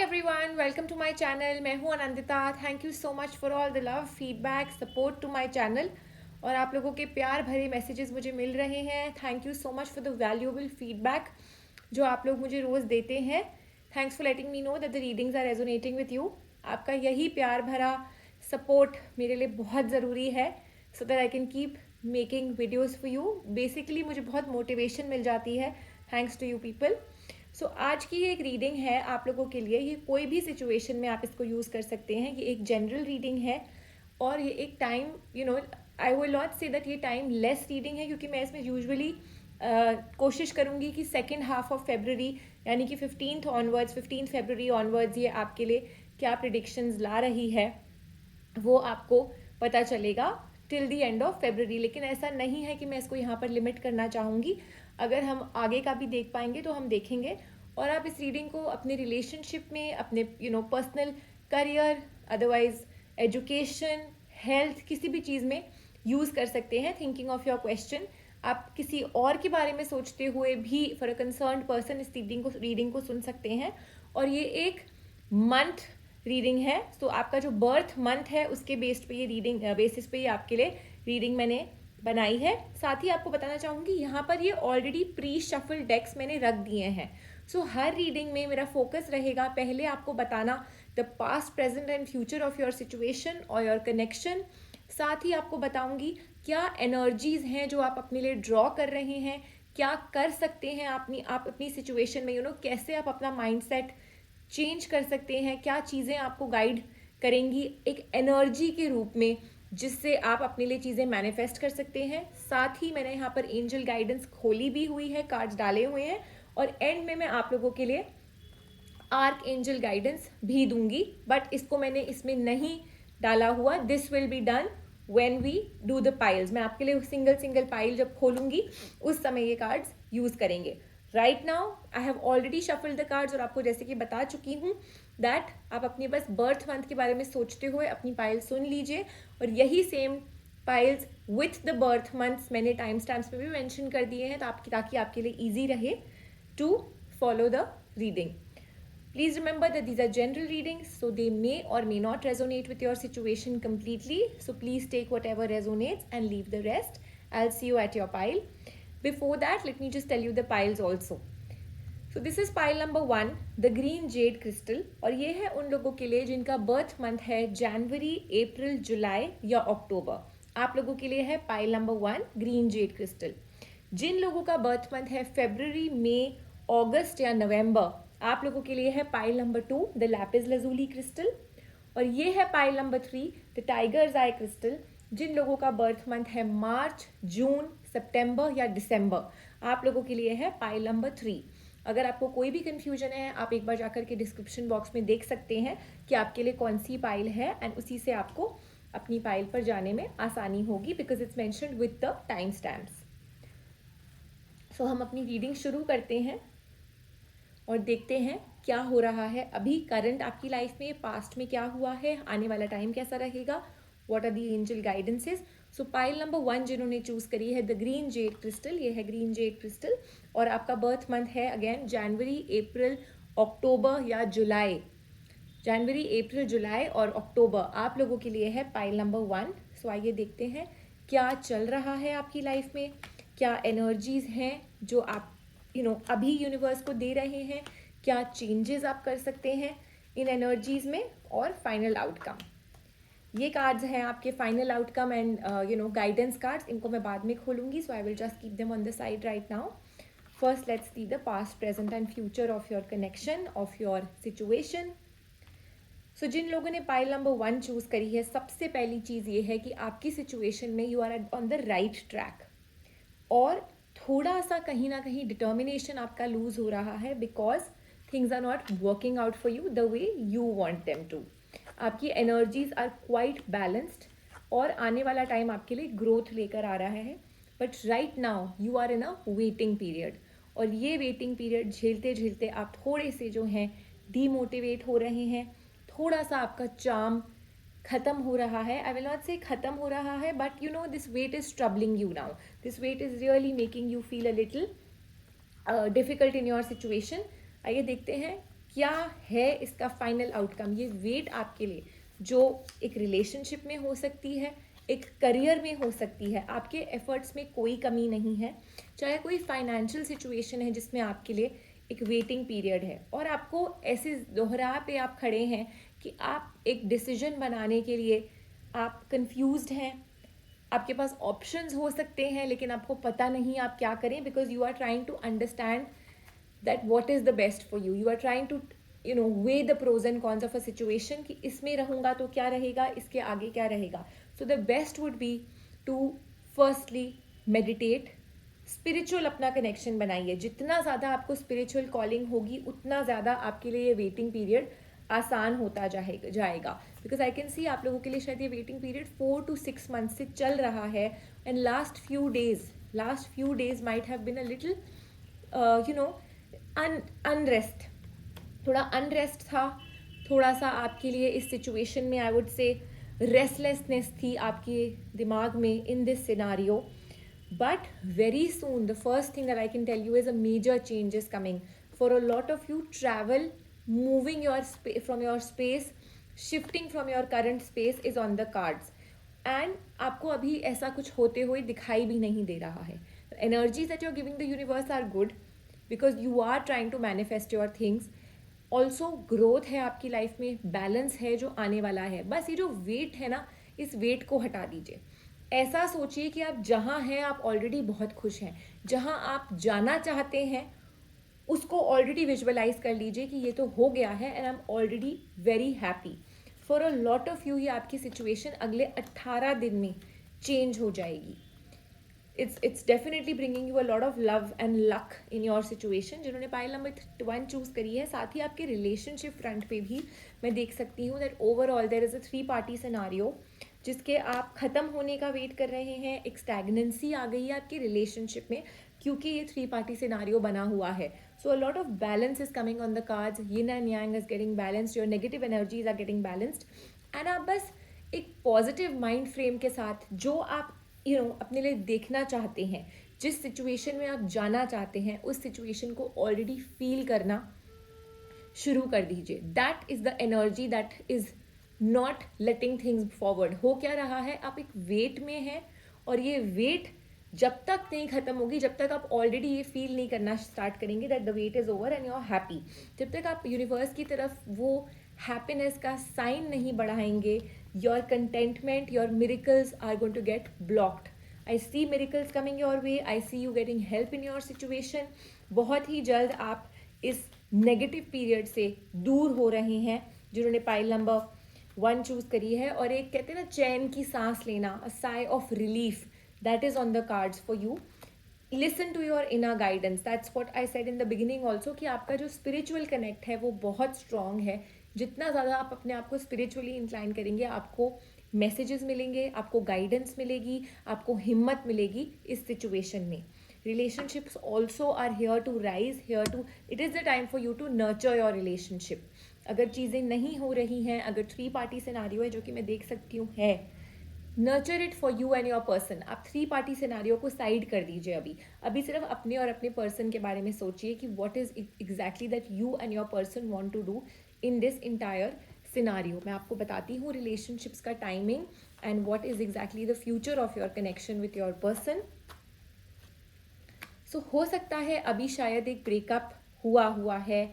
Everyone, welcome to my channel. मैं हूं Anandita. Thank you so much for all the love, feedback, support to my channel. और आप लोगों के प्यार भरे मैसेजेस मुझे मिल रहे हैं। Thank you so much for the valuable feedback जो आप लोग मुझे रोज़ देते हैं। Thanks for letting me know that the readings are resonating with you. आपका यही प्यार भरा सपोर्ट मेरे लिए बहुत ज़रूरी है, so that I can keep making videos for you. Basically मुझे बहुत मोटिवेशन मिल जाती है थैंक्स टू यू पीपल। सो आज की ये एक रीडिंग है आप लोगों के लिए। ये कोई भी सिचुएशन में आप इसको यूज़ कर सकते हैं। ये एक जनरल रीडिंग है और ये एक time I will not say that ये टाइम लेस रीडिंग है, क्योंकि मैं इसमें यूजुअली कोशिश करूँगी कि सेकेंड हाफ ऑफ फेबररी यानी कि 15 फरवरी ऑनवर्ड्स ये आपके लिए क्या प्रिडिक्शंस ला रही है वो आपको पता चलेगा till the end of February. लेकिन ऐसा नहीं है कि मैं इसको यहाँ पर लिमिट करना चाहूँगी। अगर हम आगे का भी देख पाएंगे तो हम देखेंगे। और आप इस रीडिंग को अपने रिलेशनशिप में, अपने personal career, otherwise education, health, किसी भी चीज़ में यूज़ कर सकते हैं। थिंकिंग ऑफ योर क्वेश्चन, आप किसी और के बारे में सोचते हुए भी फॉर अ कंसर्न्ड पर्सन इस रीडिंग को सुन सकते हैं। और ये एक मंथ रीडिंग है, तो आपका जो बर्थ मंथ है उसके बेस्ड पे ये रीडिंग बेसिस पे ये आपके लिए रीडिंग मैंने बनाई है। साथ ही आपको बताना चाहूँगी यहाँ पर ये ऑलरेडी प्री शफल डेक्स मैंने रख दिए हैं। सो हर रीडिंग में मेरा फोकस रहेगा पहले आपको बताना the past, present and future of your situation और योर कनेक्शन। साथ ही आपको बताऊंगी क्या एनर्जीज हैं जो आप अपने लिए ड्रॉ कर रहे हैं, क्या कर सकते हैं आप अपनी सिचुएशन में, कैसे आप अपना माइंडसेट चेंज कर सकते हैं, क्या चीज़ें आपको गाइड करेंगी एक एनर्जी के रूप में जिससे आप अपने लिए चीज़ें मैनिफेस्ट कर सकते हैं। साथ ही मैंने यहाँ पर एंजल गाइडेंस खोली भी हुई है, कार्ड्स डाले हुए हैं और एंड में मैं आप लोगों के लिए आर्क एंजल गाइडेंस भी दूंगी, बट इसको मैंने इसमें नहीं डाला हुआ। This will be done when we do the piles. मैं आपके लिए सिंगल पाइल जब खोलूंगी उस समय ये कार्ड्स यूज करेंगे। Right now I have already shuffled the cards और आपको जैसे कि बता चुकी हूँ दैट आप अपने बस बर्थ मंथ के बारे में सोचते हुए अपनी पाइल सुन लीजिए। और यही same piles with the birth months मैंने टाइम स्टैम्प्स पे भी मेंशन कर दिए हैं ताकि आपके लिए ईजी रहे to follow the reading. Please remember that these are general readings, so they may or may not resonate with your situation completely. So please take whatever resonates and leave the rest. I'll see you at your pile. Before that, let me just tell you the piles also. So this is pile number 1, the green jade crystal. और ये है उन लोगों के लिए जिनका birth month है जनवरी, अप्रैल, जुलाई या अक्टूबर। आप लोगों के लिए है pile number 1, green jade crystal. जिन लोगों का बर्थ मंथ है फरवरी, मई, अगस्त या नवंबर, आप लोगों के लिए है pile number 2, the lapis lazuli crystal. और ये है pile number 3, the tiger's eye crystal. जिन लोगों का बर्थ मंथ है मार्च, जून, सितंबर या दिसंबर, आप लोगों के लिए है पाइल नंबर 3। अगर आपको कोई भी कंफ्यूजन है आप एक बार जाकर के डिस्क्रिप्शन बॉक्स में देख सकते हैं कि आपके लिए कौन सी पाइल है, एंड उसी से आपको अपनी पाइल पर जाने में आसानी होगी because it's mentioned with the time stamps. So हम अपनी रीडिंग शुरू करते हैं और देखते हैं क्या हो रहा है अभी करंट आपकी लाइफ में, पास्ट में क्या हुआ है, आने वाला टाइम कैसा रहेगा, what are the angel guidances. So pile number 1 जिन्होंने चूज करी है द ग्रीन जेड क्रिस्टल, ये है ग्रीन जेड क्रिस्टल। और आपका बर्थ मंथ है अगेन जनवरी, अप्रैल, अक्टूबर या जुलाई। जनवरी, अप्रैल, जुलाई और अक्टूबर आप लोगों के लिए है पाइल नंबर 1। सो आइए देखते हैं क्या चल रहा है आपकी लाइफ में, क्या एनर्जीज हैं जो आप अभी यूनिवर्स को दे रहे हैं, क्या चेंजेस आप कर सकते हैं इन एनर्जीज में, और फाइनल आउटकम। ये कार्ड्स हैं आपके final outcome and guidance cards. इनको मैं बाद में खोलूंगी, so I will just keep them on the side right now. First let's see the past, present and future of your connection, of your situation. So जिन लोगों ने pile number 1 choose करी है, सबसे पहली चीज ये है कि आपकी सिचुएशन में you are on the right track, और थोड़ा सा कहीं ना कहीं डिटर्मिनेशन आपका लूज हो रहा है because things are not working out for you the way you want them to. आपकी एनर्जीज आर क्वाइट बैलेंस्ड और आने वाला टाइम आपके लिए ग्रोथ लेकर आ रहा है, but right now you are in a waiting period. और ये वेटिंग पीरियड झेलते झेलते आप थोड़े से जो हैं डीमोटिवेट हो रहे हैं, थोड़ा सा आपका चार्म खत्म हो रहा है। आई विल नॉट से खत्म हो रहा है, but this wait is troubling you now, this wait is really making you feel a little difficult in your situation. आइए देखते हैं क्या है इसका फाइनल आउटकम। ये वेट आपके लिए जो एक रिलेशनशिप में हो सकती है, एक करियर में हो सकती है, आपके एफर्ट्स में कोई कमी नहीं है, चाहे कोई फाइनेंशियल सिचुएशन है जिसमें आपके लिए एक वेटिंग पीरियड है और आपको ऐसे दोहरा पे आप खड़े हैं कि आप एक डिसीजन बनाने के लिए आप कंफ्यूज्ड हैं, आपके पास ऑप्शंस हो सकते हैं लेकिन आपको पता नहीं आप क्या करें, because you are trying to understand that what is the best for you. You are trying to weigh the pros and cons of a situation कि इसमें रहूँगा तो क्या रहेगा, इसके आगे क्या रहेगा. So the best would be to firstly meditate. Spiritual अपना कनेक्शन बनाइए. जितना ज़्यादा आपको स्पिरिचुअल कॉलिंग होगी उतना ज़्यादा आपके लिए ये वेटिंग पीरियड आसान होता जाएगा. बिकॉज आई कैन सी आप लोगों के लिए शायद ये वेटिंग पीरियड 4 to 6 months से चल रहा है. And last few days might have been a little unrest, थोड़ा अनरेस्ट था, थोड़ा सा आपके लिए इस सिचुएशन में आई वुड से रेस्टलेसनेस थी आपके दिमाग में in this scenario. But very soon the first thing that I can tell you is a major change is coming for a lot of you. Travel, moving your from your space, shifting from your current space is on the cards. And आपको अभी ऐसा कुछ होते हुए दिखाई भी नहीं दे रहा है. Energies that you are giving the universe are good because you are trying to manifest your things. Also growth है आपकी लाइफ में, बैलेंस है जो आने वाला है. बस ये जो वेट है ना, इस वेट को हटा दीजिए. ऐसा सोचिए कि आप जहाँ हैं आप ऑलरेडी बहुत खुश हैं. जहाँ आप जाना चाहते हैं उसको ऑलरेडी विजुअलाइज कर लीजिए कि ये तो हो गया है and I am already very happy. For a lot of you ये आपकी सिचुएशन अगले 18 दिन में चेंज हो जाएगी. it's definitely bringing you a lot of love and luck in your situation. जिन्होंने पाइल नंबर 1 चूज करी है, साथ ही आपके रिलेशनशिप फ्रंट पे भी मैं देख सकती हूँ that overall there is a 3 party scenario जिसके आप ख़त्म होने का वेट कर रहे हैं. एक स्टैग्नेंसी आ गई है आपके रिलेशनशिप में क्योंकि ये 3 party सिनारियो बना हुआ है. So a lot of balance is coming on the cards. Yin and yang is getting balanced, your negative energies are getting balanced. And आप बस एक पॉजिटिव माइंड फ्रेम के साथ जो आप अपने लिए देखना चाहते हैं, जिस सिचुएशन में आप जाना चाहते हैं, उस सिचुएशन को ऑलरेडी फील करना शुरू कर दीजिए. That is the energy that is not letting things forward. हो क्या रहा है, आप एक वेट में हैं और ये वेट जब तक नहीं खत्म होगी, जब तक आप ऑलरेडी ये फील नहीं करना स्टार्ट करेंगे that the wait is over and you are happy, जब तक आप यूनिवर्स की तरफ वो हैप्पीनेस का साइन नहीं बढ़ाएंगे, your contentment, your miracles are going to get blocked. I see miracles coming your way. I see you getting help in your situation. बहुत ही जल्द आप इस नेगेटिव पीरियड से दूर हो रहे हैं जिन्होंने पाइल नंबर 1 चूज करी है. और एक कहते हैं ना चैन की सांस लेना, a sigh of relief, that is on the cards for you. Listen to your inner guidance. That's what I said in the beginning also कि आपका जो स्पिरिचुअल कनेक्ट है वो बहुत स्ट्रॉन्ग है. जितना ज़्यादा आप अपने आप को स्पिरिचुअली इंक्लाइन करेंगे, आपको मैसेजेस मिलेंगे, आपको गाइडेंस मिलेगी, आपको हिम्मत मिलेगी इस सिचुएशन में. Relationships also are here to rise, here to, it is the time for you to nurture your relationship. अगर चीज़ें नहीं हो रही हैं, अगर 3 party सिनारियो है जो कि मैं देख सकती हूँ है, nurture it for you and your person. आप 3 party सिनारियो को साइड कर दीजिए. अभी सिर्फ अपने और अपने पर्सन के बारे में सोचिए कि what is exactly that you and your person want to do in this entire scenario. मैं आपको बताती हूँ रिलेशनशिप्स का timing and what is exactly the future of your connection with your person. So हो सकता है अभी शायद एक ब्रेकअप हुआ है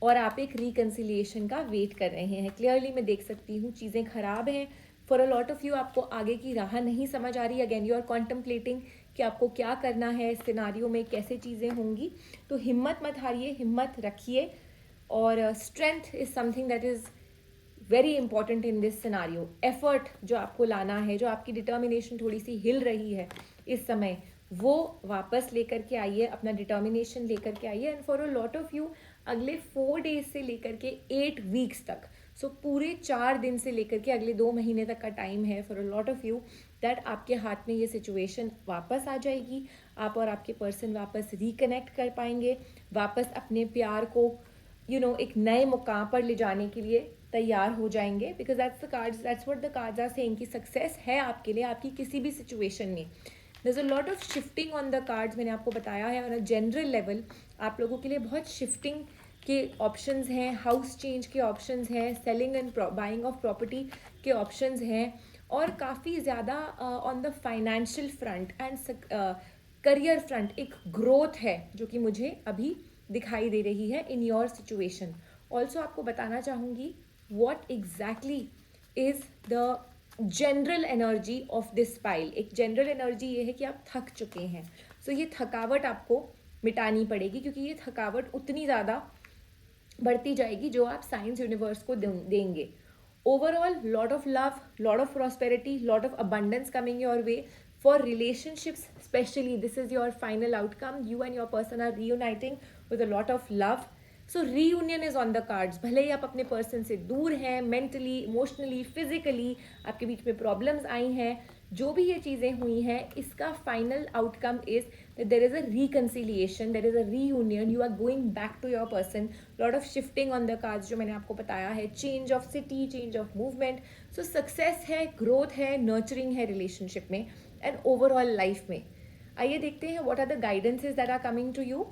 और आप एक रिकन्सिलिएशन का वेट कर रहे हैं. क्लियरली मैं देख सकती हूँ चीज़ें खराब हैं. For a lot of you आपको आगे की राह नहीं समझ आ रही. अगेन यू आर कॉन्टम्पलेटिंग कि आपको क्या करना है, सिनारियो में कैसे चीज़ें होंगी. तो हिम्मत मत हारिए, हिम्मत रखिए. और strength is something that is very important in this scenario. Effort जो आपको लाना है, जो आपकी डिटर्मिनेशन थोड़ी सी हिल रही है इस समय, वो वापस लेकर के आइए, अपना डिटर्मिनेशन लेकर के आइए. And for a lot of you अगले 4 days से लेकर के 8 weeks तक, सो पूरे 4 दिन से लेकर के अगले 2 महीने तक का टाइम है for a lot of you that आपके हाथ में ये सिचुएशन वापस आ जाएगी. आप और आपके पर्सन वापस रिकनेक्ट कर पाएंगे, वापस अपने प्यार को एक नए मुकाम पर ले जाने के लिए तैयार हो जाएंगे. Because that's the cards, that's what the cards are saying कि सक्सेस है आपके लिए आपकी किसी भी सिचुएशन में. There is a lot of shifting on the cards. मैंने आपको बताया है ऑन अ जनरल लेवल आप लोगों के लिए बहुत शिफ्टिंग के ऑप्शंस हैं, हाउस चेंज के ऑप्शंस हैं, selling and buying of property के ऑप्शंस हैं, और काफ़ी ज़्यादा on the financial front end career front एक ग्रोथ है जो कि मुझे अभी दिखाई दे रही है इन योर सिचुएशन. ऑल्सो आपको बताना चाहूँगी what exactly is the general energy of this pile. एक जनरल एनर्जी ये है कि आप थक चुके हैं. सो ये थकावट आपको मिटानी पड़ेगी, क्योंकि ये थकावट उतनी ज़्यादा बढ़ती जाएगी जो आप साइंस यूनिवर्स को देंगे. Overall lot of love, lot of prosperity, lot of abundance coming your way. For relationships especially, this is your final outcome. You and your person are reuniting with a lot of love. So reunion is on the cards. भले ही आप अपने person से दूर हैं, mentally, emotionally, physically आपके बीच में problems आई हैं, जो भी ये चीज़ें हुई हैं, इसका final outcome is that there is a reconciliation, there is a reunion, you are going back to your person. Lot of shifting on the cards जो मैंने आपको बताया है, change of city, change of movement. So success है, growth है, nurturing है relationship में and overall life में. आइए देखते हैं what are the guidances that are coming to you.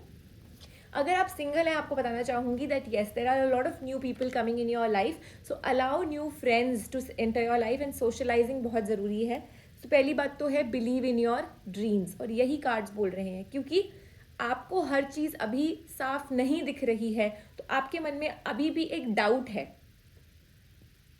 अगर आप सिंगल हैं, आपको बताना चाहूँगी that yes there are a lot of new people coming in your life. So allow new friends to enter your life and socialising बहुत ज़रूरी है. तो पहली बात तो है बिलीव इन योर ड्रीम्स, और यही कार्ड्स बोल रहे हैं, क्योंकि आपको हर चीज़ अभी साफ नहीं दिख रही है, तो आपके मन में अभी भी एक डाउट है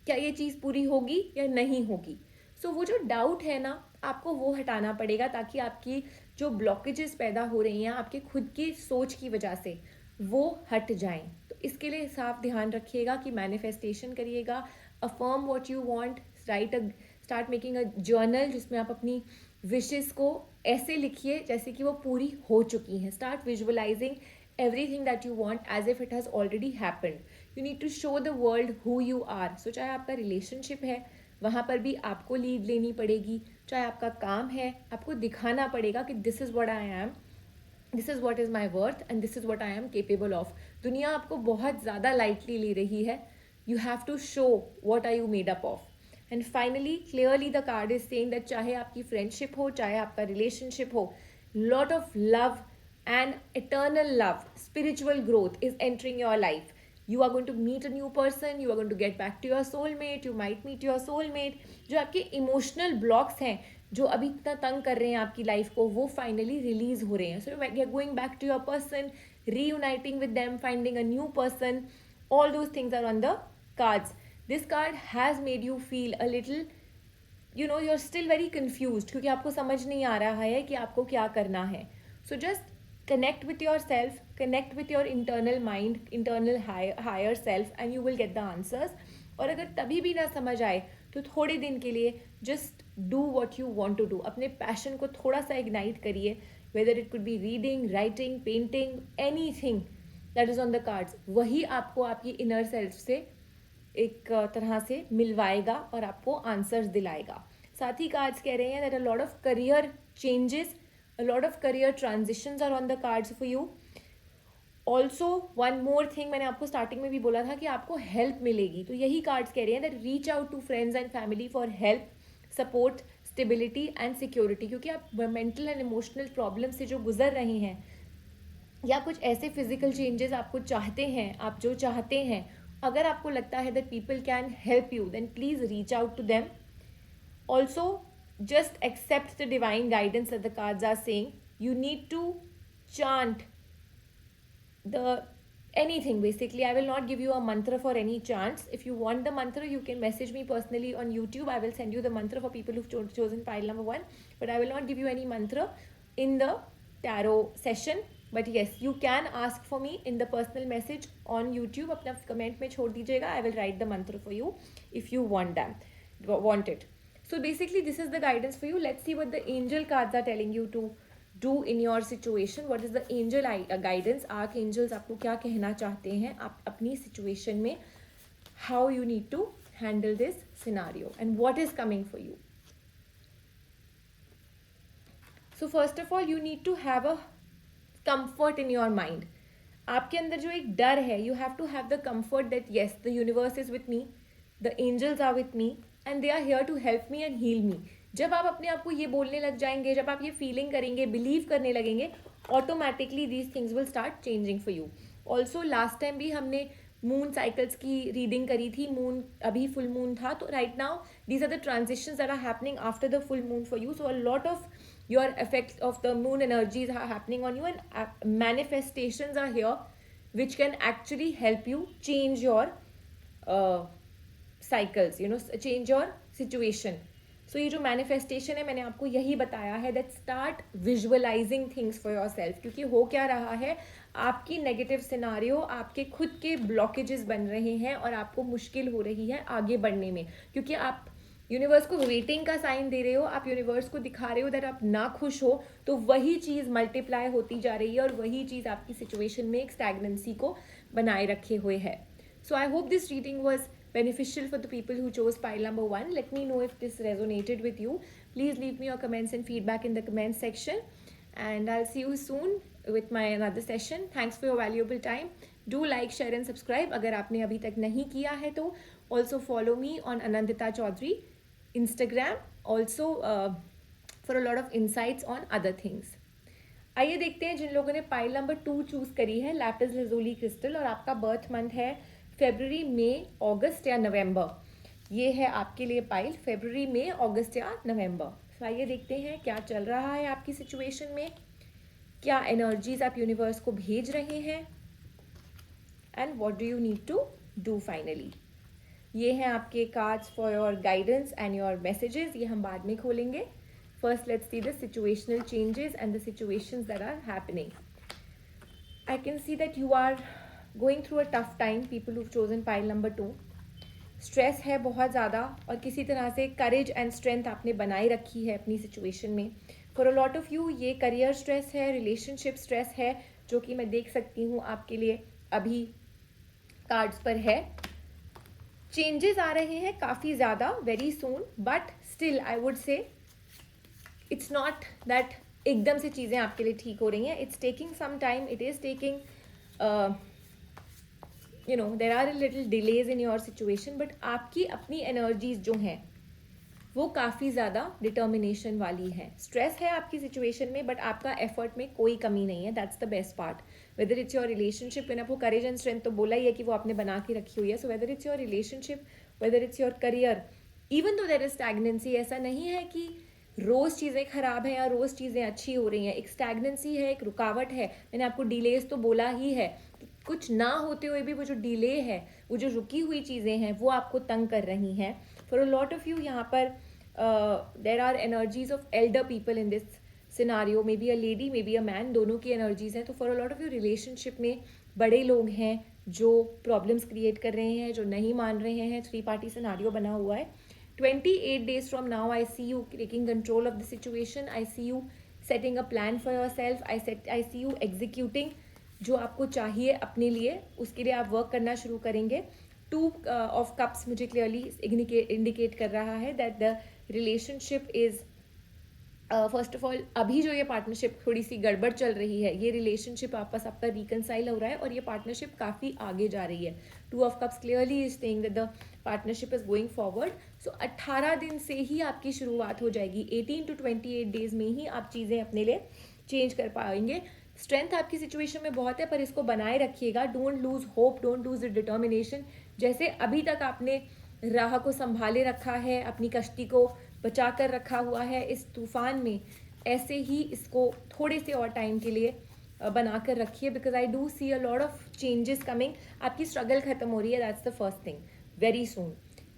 क्या ये चीज़ पूरी होगी या नहीं होगी. सो वो जो डाउट है ना, आपको वो हटाना पड़ेगा ताकि आपकी जो ब्लॉकेजेस पैदा हो रही हैं आपके खुद की सोच की वजह से, वो हट जाएं. तो इसके लिए साफ ध्यान रखिएगा कि मैनिफेस्टेशन करिएगा, affirm what you want, start making a journal जिसमें आप अपनी विशेस को ऐसे लिखिए जैसे कि वो पूरी हो चुकी हैं. Start visualising everything that you want as if it has already happened. You need to show the world who you are. So चाहे आपका रिलेशनशिप है, वहाँ पर भी आपको लीड लेनी पड़ेगी. चाहे आपका काम है, आपको दिखाना पड़ेगा कि this is what I am, this is what is my worth and this is what I am capable of. दुनिया आपको बहुत ज़्यादा लाइटली ले रही है. You have to show what are you made up of. And finally clearly the card is saying that चाहे आपकी friendship हो, चाहे आपका रिलेशनशिप हो, lot of love and eternal love, spiritual growth is entering your life. You are going to meet a new person, you are going to get back to your soulmate, you might meet your soulmate. जो आपके emotional blocks हैं जो अभी इतना तंग कर रहे हैं आपकी लाइफ को, वो फाइनली रिलीज हो रहे हैं. So you are going back to your person, reuniting with them, finding a new person. All those things are on the cards. This card has made you feel a little, you know, you're still very confused क्योंकि आपको समझ नहीं आ रहा है कि आपको क्या करना है. So just connect with yourself, connect with your internal mind, internal higher self, and you will get the answers. और अगर तभी भी ना समझ आए तो थोड़े दिन के लिए just do what you want to do. अपने पैशन को थोड़ा सा इग्नाइट करिए, whether it could be reading, writing, painting, anything that is on the cards. वही आपको आपकी inner self से एक तरह से मिलवाएगा और आपको आंसर्स दिलाएगा. साथ ही कार्ड्स कह रहे हैं that a lot of career changes, a lot of career transitions are on the cards for you. Also one more thing, मैंने आपको स्टार्टिंग में भी बोला था कि आपको हेल्प मिलेगी, तो यही कार्ड्स कह रहे हैं that reach out to friends and family for help, support, stability and security. क्योंकि आप मेंटल एंड इमोशनल प्रॉब्लम से जो गुजर रहे हैं या कुछ ऐसे फिजिकल चेंजेस आपको चाहते हैं, आप जो चाहते हैं, अगर आपको लगता है that people can help you, then please reach out to them. Also just accept the divine guidance that the cards are saying. You need to chant the anything basically. I will not give you a mantra for any chants. If you want the mantra, you can message me personally on YouTube. I will send you the mantra for people who've chosen pile number 1, but I will not give you any mantra in the tarot session. But yes, you can ask for me in the personal message on YouTube. अपना comment में छोड़ दीजिएगा. I will write the mantra for you if you want it. So basically this is the guidance for you. Let's see what the angel cards are telling you to do in your situation. What is the angel guidance? Archangels आपको क्या कहना चाहते हैं आप अपनी situation में, how you need to handle this scenario and what is coming for you. So first of all, you need to have a comfort in your mind. आपके अंदर जो एक डर है, you have to have the comfort that yes, the universe is with me, the angels are with me and they are here to help me and heal me. जब आप अपने आप को ये बोलने लग जाएंगे, जब आप ये फीलिंग करेंगे, बिलीव करने लगेंगे, automatically these things will start changing for you. Also last time भी हमने मून साइकिल्स की रीडिंग करी थी, मून अभी फुल मून था, तो right now these are the transitions that are happening after the full moon for you. So a lot of your effects of the moon energies are happening on you, and manifestations are here which can actually help you change your uh, cycles, you know, change your situation. So ये जो manifestation है मैंने आपको यही बताया है that start visualising things for your self. क्योंकि हो क्या रहा है, आपकी नेगेटिव सिनारियो आपके खुद के ब्लॉकेजेस बन रहे हैं और आपको मुश्किल हो रही है आगे बढ़ने में. क्योंकि आप यूनिवर्स को वेटिंग का साइन दे रहे हो, आप यूनिवर्स को दिखा रहे हो दैट आप ना खुश हो, तो वही चीज़ मल्टीप्लाई होती जा रही है और वही चीज़ आपकी सिचुएशन में एक स्टैग्नेंसी को बनाए रखे हुए है. So I hope this reading was beneficial for the people who chose pile number 1. Let me know if this resonated with you. Please leave me your comments and feedback in the comments section, and I'll see you soon with my another session. Thanks for your valuable time. Do like, share and subscribe अगर आपने अभी तक नहीं किया है तो. Also follow me on Anandita Chaudhary Instagram, also for a lot of insights on other things. आइए देखते हैं जिन लोगों ने पाइल नंबर 2 चूज करी है, लैपिस lazuli क्रिस्टल, और आपका बर्थ मंथ है फरवरी, मई, अगस्त या नवंबर. ये है आपके लिए पाइल फरवरी, मई, अगस्त या नवंबर. तो आइए देखते हैं क्या चल रहा है आपकी सिचुएशन में, क्या एनर्जीज आप यूनिवर्स को भेज रहे हैं, and what do you need to do finally. ये हैं आपके cards for your guidance and your messages. ये हम बाद में खोलेंगे. First, let's see the situational changes and the situations that are happening. I can see that you are going through a tough time, people who've chosen pile number 2. Stress है बहुत ज़्यादा और किसी तरह से करेज एंड स्ट्रेंथ आपने बनाए रखी है अपनी सिचुएशन में. For a lot of you ये करियर स्ट्रेस है, रिलेशनशिप स्ट्रेस है, जो कि मैं देख सकती हूँ आपके लिए अभी कार्ड्स पर है. चेंजेस आ रहे हैं काफ़ी ज़्यादा very soon, but still I would say it's not that एकदम से चीज़ें आपके लिए ठीक हो रही हैं. It's taking some time, it is taking you know there are little delays in your situation, but आपकी अपनी एनर्जीज जो हैं वो काफ़ी ज़्यादा डिटर्मिनेशन वाली है. स्ट्रेस है आपकी सिचुएशन में, बट आपका एफर्ट में कोई कमी नहीं है. That's the best part. Weather it's your relationship, मैंने आपको करेज एंड स्ट्रेंथ तो बोला ही है कि वो आपने बना के रखी हुई है. So whether it's your relationship, whether it's your career, even though there is stagnancy, ऐसा नहीं है कि रोज़ चीज़ें ख़राब हैं या रोज़ चीज़ें अच्छी हो रही हैं. एक स्टैग्नेंसी है, एक रुकावट है. मैंने आपको डिलेज तो बोला ही है. कुछ ना होते हुए भी वो जो डिले है, वो जो रुकी हुई चीज़ें हैं, वो आपको तंग कर रही हैं. For a lot of you यहाँ पर there are energies of elder people in this scenario. Maybe a lady, maybe a man, दोनों की एनर्जीज हैं. तो for a lot of you relationship में बड़े लोग हैं जो प्रॉब्लम्स क्रिएट कर रहे हैं, जो नहीं मान रहे हैं. 3 पार्टी सिनारियो बना हुआ है. 28 days from now, I see you taking control of the situation. I see you setting a plan for yourself. I see you executing जो आपको चाहिए अपने लिए, उसके लिए आप वर्क करना शुरू करेंगे. 2 of cups मुझे क्लियरली इंडिकेट कर रहा है that the relationship is first of all, अभी जो ये पार्टनरशिप थोड़ी सी गड़बड़ चल रही है, ये रिलेशनशिप आपस आपका रिकनसाइल हो रहा है और ये पार्टनरशिप काफ़ी आगे जा रही है. 2 of cups clearly is saying that the partnership is going forward. So 18 दिन से ही आपकी शुरुआत हो जाएगी. 18 to 28 days में ही आप चीज़ें अपने लिए चेंज कर पाएंगे. स्ट्रेंथ आपकी सिचुएशन में बहुत है, पर इसको बनाए रखिएगा. Don't lose hope, don't lose the determination. जैसे अभी तक आपने राह को संभाले रखा है, अपनी कश्ती को बचा कर रखा हुआ है इस तूफान में, ऐसे ही इसको थोड़े से और टाइम के लिए बना कर रखिए. Because I do see a lot of changes coming. आपकी स्ट्रगल खत्म हो रही है. That's the first thing. Very soon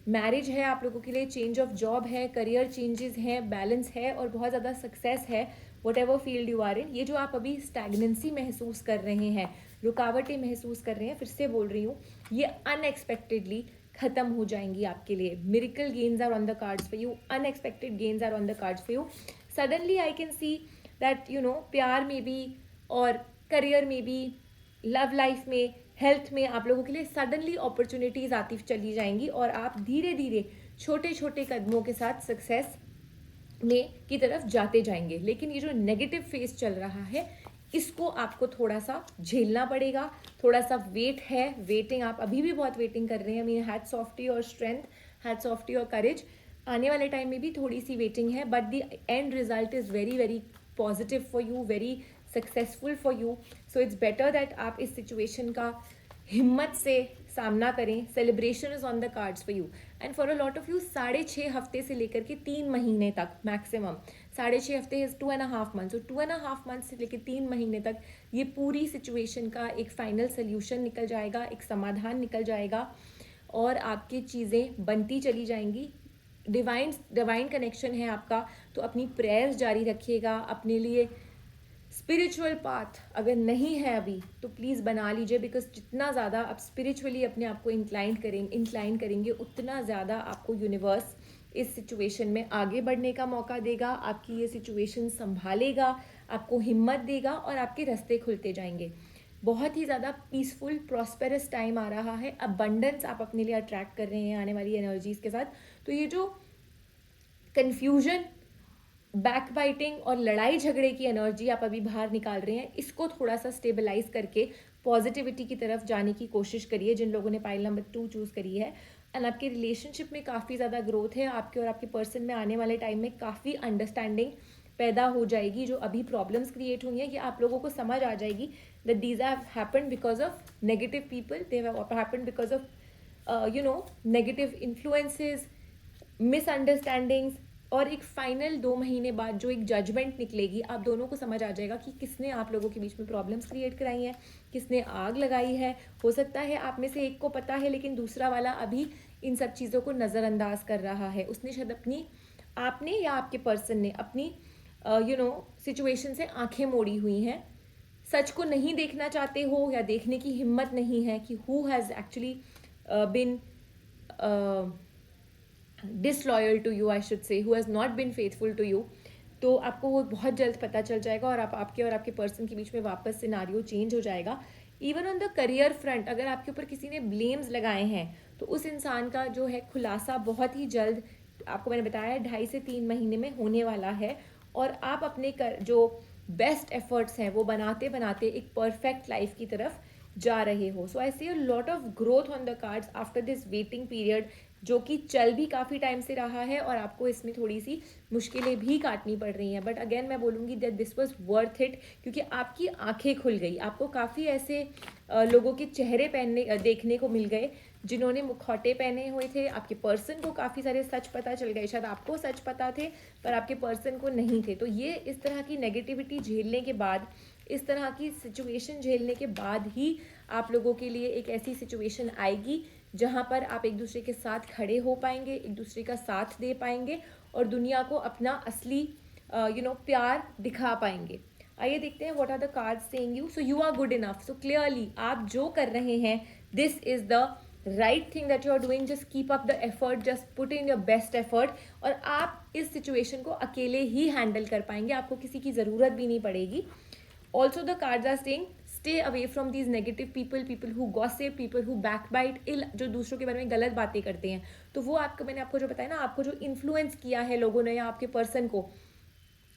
marriage है आप लोगों के लिए, चेंज ऑफ जॉब है, करियर चेंजेस हैं, बैलेंस है और बहुत ज़्यादा सक्सेस है. Whatever field you are in. ये जो आप अभी स्टैग्नेंसी महसूस कर रहे हैं, रुकावटें महसूस कर रहे हैं, फिर से बोल रही हूँ, ये अनएक्सपेक्टेडली खत्म हो जाएंगी आपके लिए. Miracle gains are on the cards for you. Unexpected gains are on the cards for you. Suddenly I can see that you know प्यार में भी और करियर में भी, लव लाइफ में, हेल्थ में आप लोगों के लिए सडनली अपॉर्चुनिटीज़ आती चली जाएंगी और आप धीरे धीरे छोटे छोटे कदमों के साथ सक्सेस में की तरफ जाते जाएंगे. लेकिन ये जो नेगेटिव फेस चल रहा है, इसको आपको थोड़ा सा झेलना पड़ेगा. थोड़ा सा वेट है, वेटिंग. आप अभी भी बहुत वेटिंग कर रहे हैं. Mean hats off to your strength, hats off to your courage. आने वाले टाइम में भी थोड़ी सी वेटिंग है, but the end result is very very positive for you, very successful for you. So it's better that आप इस सिचुएशन का हिम्मत से सामना करें. Celebration is on the cards for you and for a lot of you 6.5 हफ्ते से लेकर के 3 महीने तक मैक्सिमम. 6.5 हफ्ते इज 2.5 months. तो 2.5 months से लेकर 3 महीने तक ये पूरी सिचुएशन का एक फाइनल सोल्यूशन निकल जाएगा, एक समाधान निकल जाएगा और आपकी चीज़ें बनती चली जाएंगी. डिवाइन कनेक्शन है आपका, तो अपनी प्रेयर्स जारी रखिएगा. अपने लिए स्पिरिचुअल पाथ अगर नहीं है अभी तो प्लीज़ बना लीजिए, बिकॉज जितना ज़्यादा आप स्पिरिचुअली अपने आप को इंक्लाइन करेंगे उतना ज़्यादा आपको यूनिवर्स इस सिचुएशन में आगे बढ़ने का मौका देगा. आपकी ये सिचुएशन संभालेगा, आपको हिम्मत देगा और आपके रास्ते खुलते जाएंगे. बहुत ही ज़्यादा पीसफुल प्रॉस्पेरस टाइम आ रहा है. अबंडेंस आप अपने लिए अट्रैक्ट कर रहे हैं आने वाली एनर्जीज के साथ. तो ये जो कन्फ्यूजन, बैकबाइटिंग और लड़ाई झगड़े की एनर्जी आप अभी बाहर निकाल रहे हैं, इसको थोड़ा सा स्टेबलाइज करके पॉजिटिविटी की तरफ जाने की कोशिश करिए. जिन लोगों ने पाइल नंबर 2 चूज़ करी है, एंड आपके रिलेशनशिप में काफ़ी ज़्यादा ग्रोथ है. आपके और आपके पर्सन में आने वाले टाइम में काफ़ी अंडरस्टैंडिंग पैदा हो जाएगी. जो अभी प्रॉब्लम्स क्रिएट हुई हैं ये आप लोगों को समझ आ जाएगी that these have happened because of negative people. They have happened because of negative influences, misunderstandings. और एक फाइनल 2 महीने बाद जो एक जजमेंट निकलेगी, आप दोनों को समझ आ जाएगा कि किसने आप लोगों के बीच में प्रॉब्लम्स क्रिएट कराई हैं, किसने आग लगाई है. हो सकता है आप में से एक को पता है लेकिन दूसरा वाला अभी इन सब चीज़ों को नज़रअंदाज कर रहा है. उसने शायद आपने या आपके पर्सन ने अपनी सिचुएशन से आंखें मोड़ी हुई हैं. सच को नहीं देखना चाहते हो या देखने की हिम्मत नहीं है कि who has actually been disloyal to you, I should say, who has not been faithful to you. तो आपको वो बहुत जल्द पता चल जाएगा और आपके और आपके पर्सन के बीच में वापस सिनारियो चेंज हो जाएगा. Even on the career front अगर आपके ऊपर किसी ने ब्लेम्स लगाए हैं तो उस इंसान का जो है खुलासा बहुत ही जल्द, आपको मैंने बताया 2.5 से 3 महीने में होने वाला है. और आप अपने जो बेस्ट एफर्ट्स हैं वो बनाते बनाते एक परफेक्ट लाइफ की तरफ जा रहे हो. So I see a lot of growth on the cards after this waiting period, जो कि चल भी काफ़ी टाइम से रहा है और आपको इसमें थोड़ी सी मुश्किलें भी काटनी पड़ रही हैं. बट अगेन मैं बोलूँगी that this was worth it, क्योंकि आपकी आंखें खुल गई. आपको काफ़ी ऐसे लोगों के चेहरे देखने को मिल गए जिन्होंने मुखौटे पहने हुए थे. आपके पर्सन को काफ़ी सारे सच पता चल गए. शायद आपको सच पता थे पर आपके पर्सन को नहीं थे. तो ये इस तरह की नेगेटिविटी झेलने के बाद, इस तरह की सिचुएशन झेलने के बाद ही आप लोगों के लिए एक ऐसी सिचुएशन आएगी जहाँ पर आप एक दूसरे के साथ खड़े हो पाएंगे, एक दूसरे का साथ दे पाएंगे और दुनिया को अपना असली प्यार दिखा पाएंगे. आइए देखते हैं what are the cards saying you. So you are good enough. So clearly आप जो कर रहे हैं, this is the right thing that you are doing. Just keep up the effort, just put in your best effort. और आप इस situation को अकेले ही हैंडल कर पाएंगे, आपको किसी की ज़रूरत भी नहीं पड़ेगी. Also the cards are saying stay away from these negative people who gossip, people who backbite, जो दूसरों के बारे में गलत बातें करते हैं. तो वो मैंने आपको जो बताया ना, आपको जो इन्फ्लुएंस किया है लोगों ने या आपके पर्सन को,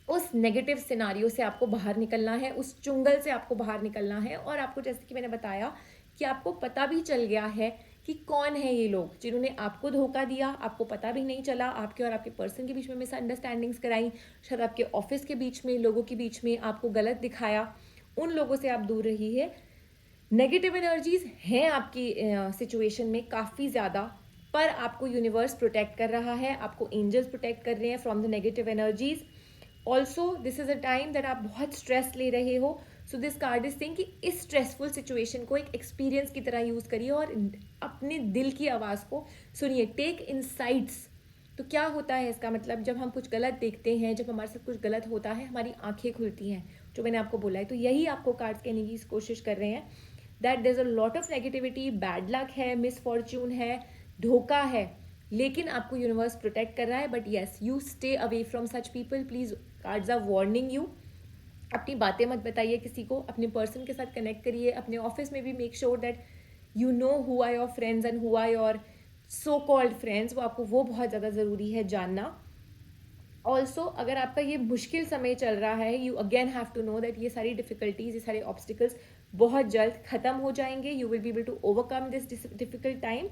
उस नेगेटिव सिनारियो से आपको बाहर निकलना है, उस चुंगल से आपको बाहर निकलना है. और आपको जैसे कि मैंने बताया कि आपको पता भी चल गया है कि कौन है ये लोग जिन्होंने आपको धोखा दिया. आपको पता भी नहीं चला, आपके और आपके पर्सन के बीच में मिसअंडरस्टैंडिंग्स कराई, शायद आपके ऑफिस के बीच में, लोगों के बीच में आपको गलत दिखाया. उन लोगों से आप दूर रहिए. नेगेटिव एनर्जीज हैं आपकी सिचुएशन में काफ़ी ज़्यादा, पर आपको यूनिवर्स प्रोटेक्ट कर रहा है, आपको एंजल्स प्रोटेक्ट कर रहे हैं from the negative energies. Also this is a time that आप बहुत स्ट्रेस ले रहे हो. So this card is saying कि इस स्ट्रेसफुल सिचुएशन को एक एक्सपीरियंस की तरह यूज़ करिए और अपने दिल की आवाज़ को सुनिए. Take insights. तो क्या होता है इसका मतलब, जब हम कुछ गलत देखते हैं, जब हमारे साथ कुछ गलत होता है, हमारी आंखें खुलती हैं, जो मैंने आपको बोला है. तो यही आपको कार्ड्स कहने की कोशिश कर रहे हैं that there is a lot of negativity, bad luck है, मिसफॉर्च्यून है, धोखा है, लेकिन आपको यूनिवर्स प्रोटेक्ट कर रहा है. But yes, you stay away from such people please. Cards are warning you. अपनी बातें मत बताइए किसी को, अपने पर्सन के साथ कनेक्ट करिए. अपने ऑफिस में भी make sure that you know who are your friends and who are your so called friends. वो बहुत ज़्यादा ज़रूरी है जानना. ऑल्सो अगर आपका ये मुश्किल समय चल रहा है, you again have to know that ये सारी डिफिकल्टीज, ये सारे ऑब्स्टिकल्स बहुत जल्द ख़त्म हो जाएंगे. You will be able to overcome this difficult time.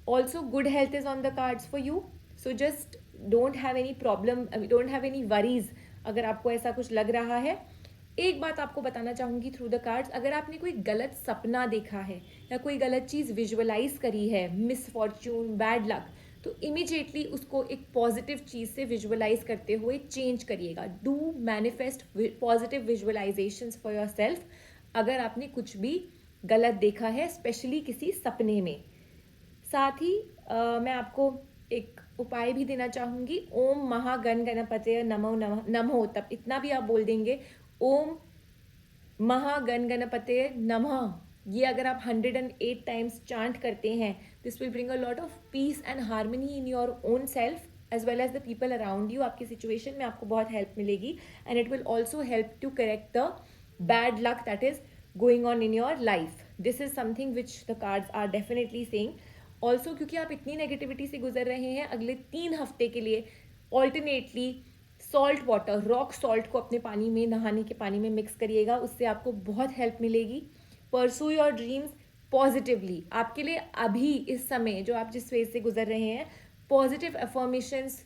Also good health is on the cards for you. So just don't have any problem, don't have any worries. अगर आपको ऐसा कुछ लग रहा है एक बात आपको बताना चाहूँगी थ्रू द कार्ड्स, अगर आपने कोई गलत सपना देखा है या कोई गलत चीज़ विजुअलाइज करी है, मिसफॉर्च्यून, बैड लक, तो इमिजिएटली उसको एक पॉजिटिव चीज़ से विजुअलाइज करते हुए चेंज करिएगा. Do manifest positive visualisations for your self अगर आपने कुछ भी गलत देखा है, स्पेशली किसी सपने में. साथ ही मैं आपको एक उपाय भी देना चाहूँगी. ओम महागण गणपतये नमो नमः, नमो, तब इतना भी आप बोल देंगे, ओम महागण गणपतये नमः. ये अगर आप 108 टाइम्स चांट करते हैं, this will bring a lot of peace and harmony in your own self as well as the people around you. आपकी सिचुएशन में आपको बहुत हेल्प मिलेगी and it will also help to correct the bad luck that is going on in your life. This is something which the cards are definitely saying. Also क्योंकि आप इतनी negativity से गुजर रहे हैं, अगले 3 हफ्ते के लिए alternately salt water, rock salt को अपने पानी में, नहाने के पानी में मिक्स करिएगा. उससे आपको बहुत हेल्प मिलेगी. Pursue your dreams positively. आपके लिए अभी इस समय जो आप जिस फेज से गुजर रहे हैं, पॉजिटिव अफर्मेशंस,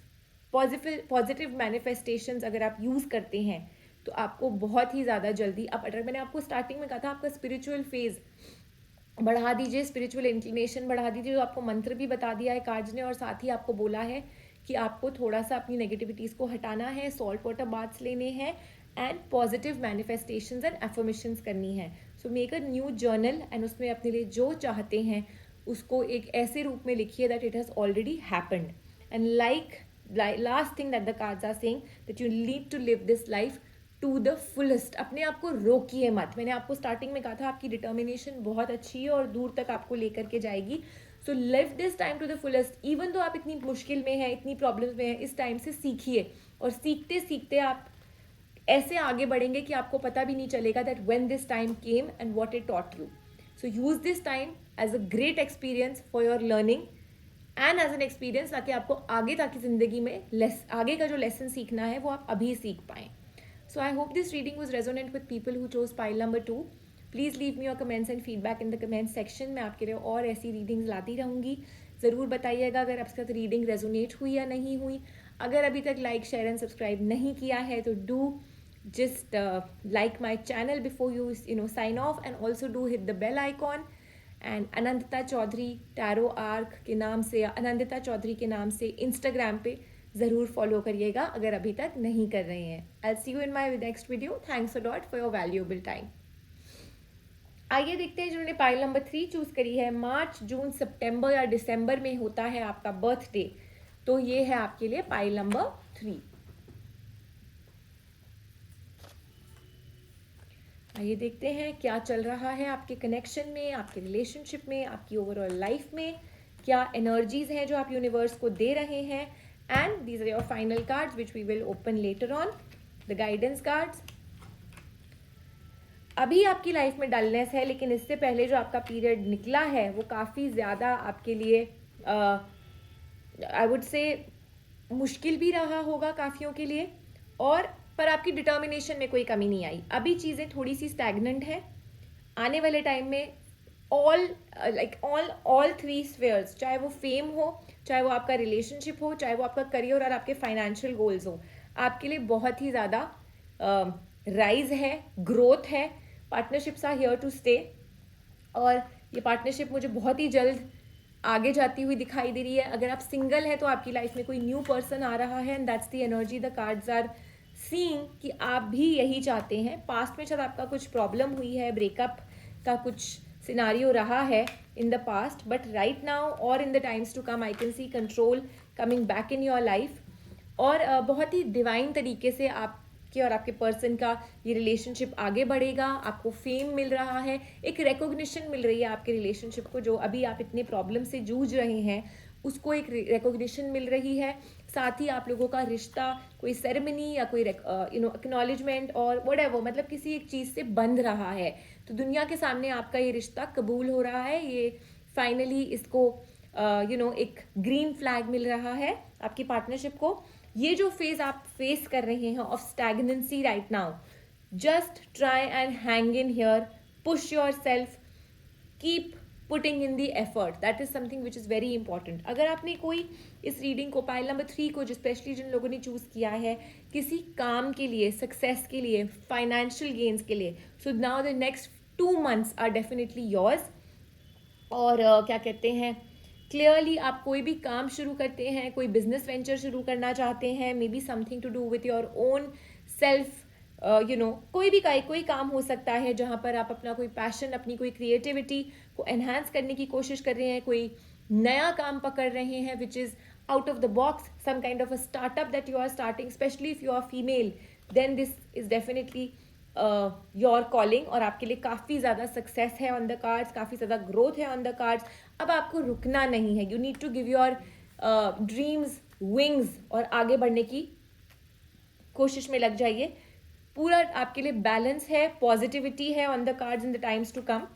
पॉजिटिव मैनिफेस्टेशंस अगर आप यूज़ करते हैं तो आपको बहुत ही ज़्यादा जल्दी, अब अगर मैंने आपको स्टार्टिंग में कहा था आपका स्पिरिचुअल फेज बढ़ा दीजिए, स्पिरिचुअल इंक्लिनेशन बढ़ा दीजिए, जो आपको मंत्र भी बता दिया है कार्ड्स ने, और साथ ही आपको बोला है कि आपको थोड़ा सा अपनी नेगेटिविटीज़ को हटाना है, सॉल्ट वाटर बाथ्स लेने हैं and positive manifestations and affirmations करनी है. So make a new journal and उसमें अपने लिए जो चाहते हैं उसको एक ऐसे रूप में लिखिए that it has already happened. And like last thing that the cards are saying that you need to live this life to the fullest. अपने आप को रोकिए मत. मैंने आपको स्टार्टिंग में कहा था आपकी डिटर्मिनेशन बहुत अच्छी है और दूर तक आपको लेकर के जाएगी. So live this time to the fullest. Even तो आप इतनी मुश्किल में हैं, इतनी प्रॉब्लम्स में हैं, इस टाइम से सीखिए और सीखते सीखते आप ऐसे आगे बढ़ेंगे कि आपको पता भी नहीं चलेगा that when this time came and what it taught you. So use this time as a great experience for your learning and as an experience, ताकि आपको आगे ताकि ज़िंदगी में आगे का जो लेसन सीखना है वो आप अभी सीख पाएँ. So I hope this reading was resonant with people who chose pile number 2. Please leave me your comments and feedback in the comment section. मैं आपके लिए और ऐसी रीडिंग्स लाती रहूँगी. ज़रूर बताइएगा अगर आपके साथ रीडिंग रेजोनेट हुई या नहीं हुई. अगर अभी तक लाइक, शेयर एंड सब्सक्राइब नहीं किया है तो do just like my channel before you sign off, and also do hit the bell icon. And Anandita Chaudhary Tarot Arc के नाम से, अनंदिता चौधरी के नाम से इंस्टाग्राम पे ज़रूर फॉलो करिएगा अगर अभी तक नहीं कर रहे हैं. I see you in my next video. Thanks a lot for your valuable time. आइए देखते हैं जिन्होंने पाइल नंबर 3 चूज़ करी है. मार्च, जून, सितंबर या दिसंबर में होता है आपका बर्थडे, तो ये है आपके लिए पाइल नंबर 3. आइए देखते हैं क्या चल रहा है आपके कनेक्शन में, आपके रिलेशनशिप में, आपकी ओवरऑल लाइफ में. क्या एनर्जीज हैं जो आप यूनिवर्स को दे रहे हैं. And these are your final cards which we will open later on, the guidance cards. अभी आपकी लाइफ में डलनेस है, लेकिन इससे पहले जो आपका पीरियड निकला है वो काफ़ी ज़्यादा आपके लिए आई वुड से मुश्किल भी रहा होगा काफ़ियों के लिए, और पर आपकी डिटर्मिनेशन में कोई कमी नहीं आई. अभी चीज़ें थोड़ी सी स्टैग्नेंट है. आने वाले टाइम में ऑल 3 स्फीयर्स, चाहे वो फेम हो, चाहे वो आपका रिलेशनशिप हो, चाहे वो आपका करियर और आपके फाइनेंशियल गोल्स हो, आपके लिए बहुत ही ज़्यादा राइज है, ग्रोथ है. Partnerships are here to stay, और ये पार्टनरशिप मुझे बहुत ही जल्द आगे जाती हुई दिखाई दे रही है. अगर आप सिंगल हैं तो आपकी लाइफ में कोई न्यू पर्सन आ रहा है, and that's the energy the cards are seeing कि आप भी यही चाहते हैं. पास्ट में शायद आपका कुछ प्रॉब्लम हुई है, ब्रेकअप का कुछ सिनारियो रहा है in the past, but right now और in the times to come I can see control coming back in your life. और बहुत ही डिवाइन तरीके से आपके और आपके पर्सन का ये रिलेशनशिप आगे बढ़ेगा. आपको फेम मिल रहा है, एक रिकॉग्निशन मिल रही है आपके रिलेशनशिप को. जो अभी आप इतने प्रॉब्लम से जूझ रहे हैं उसको एक रिकॉग्निशन मिल रही है. साथ ही आप लोगों का रिश्ता कोई सेरेमनी या कोई एक्नॉलेजमेंट और व्हाटएवर, मतलब किसी एक चीज़ से बंध रहा है, तो दुनिया के सामने आपका ये रिश्ता कबूल हो रहा है. ये फाइनली इसको एक ग्रीन फ्लैग मिल रहा है आपकी पार्टनरशिप को. ये जो फेज आप फेस कर रहे हैं of stagnancy right now, just try and hang in here, push your self, keep putting in the effort, that is something which is very important. अगर आपने कोई इस रीडिंग को पाइल नंबर 3 को, जो स्पेशली जिन लोगों ने चूज़ किया है किसी काम के लिए, सक्सेस के लिए, फाइनेंशियल गेन्स के लिए, so now the next 2 months are definitely yours. और क्या कहते हैं, क्लियरली आप कोई भी काम शुरू करते हैं, कोई बिजनेस वेंचर शुरू करना चाहते हैं, maybe something to do with your own self, कोई काम हो सकता है जहाँ पर आप अपना कोई पैशन, अपनी कोई क्रिएटिविटी को एनहांस करने की कोशिश कर रहे हैं, कोई नया काम पकड़ रहे हैं which is out of the box, some kind of a startup that you are starting, specially if you are female, then this is definitely your calling, और आपके लिए काफ़ी ज़्यादा सक्सेस है ऑन द कार्ड्स, काफ़ी ज़्यादा ग्रोथ है on the cards. अब आपको रुकना नहीं है, you need to give your dreams wings और आगे बढ़ने की कोशिश में लग जाइए. पूरा आपके लिए बैलेंस है, पॉजिटिविटी है on the cards in the times to come.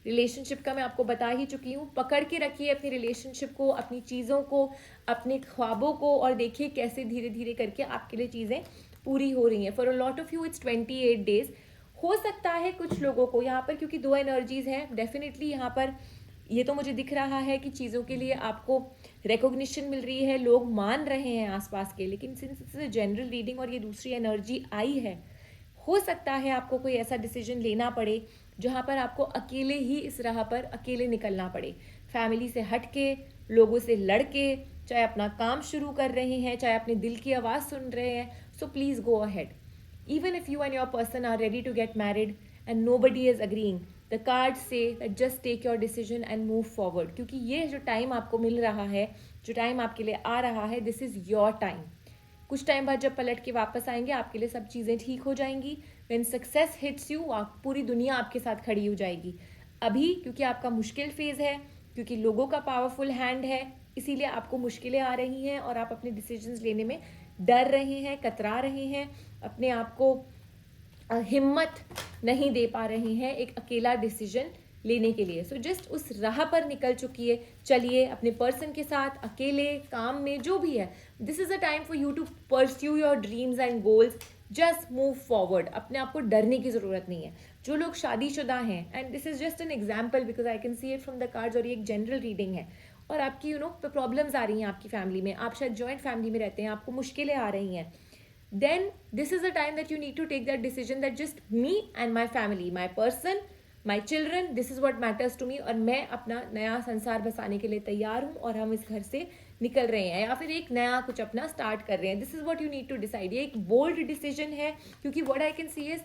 Relationship का मैं आपको बता ही चुकी हूँ. पकड़ के रखिए अपनी रिलेशनशिप को, अपनी चीज़ों को, अपने ख्वाबों को, और देखिए कैसे धीरे धीरे करके आपके लिए चीज़ें पूरी हो रही हैं. For a lot of you it's 28 days. हो सकता है कुछ लोगों को यहाँ पर, क्योंकि 2 एनर्जीज हैं, डेफिनेटली यहाँ पर ये तो मुझे दिख रहा है कि चीज़ों के लिए आपको रिकॉग्निशन मिल रही है, लोग मान रहे हैं आसपास के, लेकिन since it's a general reading और ये दूसरी एनर्जी आई है, हो सकता है आपको कोई ऐसा डिसीजन लेना पड़े जहाँ पर आपको अकेले ही इस राह पर अकेले निकलना पड़े, फैमिली से हट के, लोगों से लड़ के, चाहे अपना काम शुरू कर रहे हैं, चाहे अपने दिल की आवाज़ सुन रहे हैं. So please go ahead. Even if you and your person are ready to get married and nobody is agreeing, the cards say that just take your decision and move forward. क्योंकि ये जो टाइम आपको मिल रहा है, जो time आपके लिए आ रहा है, this is your time. कुछ टाइम बाद जब पलट के वापस आएंगे, आपके लिए सब चीज़ें ठीक हो जाएंगी. When success hits you, पूरी दुनिया आपके साथ खड़ी हो जाएगी. अभी क्योंकि आपका मुश्किल फेज़ है, क्योंकि लोगों का पावरफुल हैंड है, इसीलिए आपको मुश्किलें आ रही हैं और आप अपने डिसीजंस लेने में डर रहे हैं, कतरा रहे हैं, अपने आप को हिम्मत नहीं दे पा रहे हैं एक अकेला डिसीजन लेने के लिए. सो जस्ट उस राह पर निकल चुकी है, चलिए अपने पर्सन के साथ, अकेले, काम में, जो भी है. This is a time for you to pursue your dreams and goals. Just move forward. अपने आप को डरने की ज़रूरत नहीं है. जो लोग शादीशुदा हैं, and this is just an example because I can see it from the cards, और ये एक जनरल रीडिंग है, और आपकी प्रॉब्लम्स आ रही हैं आपकी फैमिली में, आप शायद जॉइंट फैमिली में रहते हैं, आपको मुश्किलें आ रही हैं, then this is the time that you need to take that decision that just me and my family, my person, my children, this is what matters to me, और मैं अपना नया संसार बसाने के लिए तैयार हूँ और हम इस घर से निकल रहे हैं या फिर एक नया कुछ अपना स्टार्ट कर रहे हैं. This is what you need to decide. ये एक बोल्ड डिसीजन है, क्योंकि what I can see is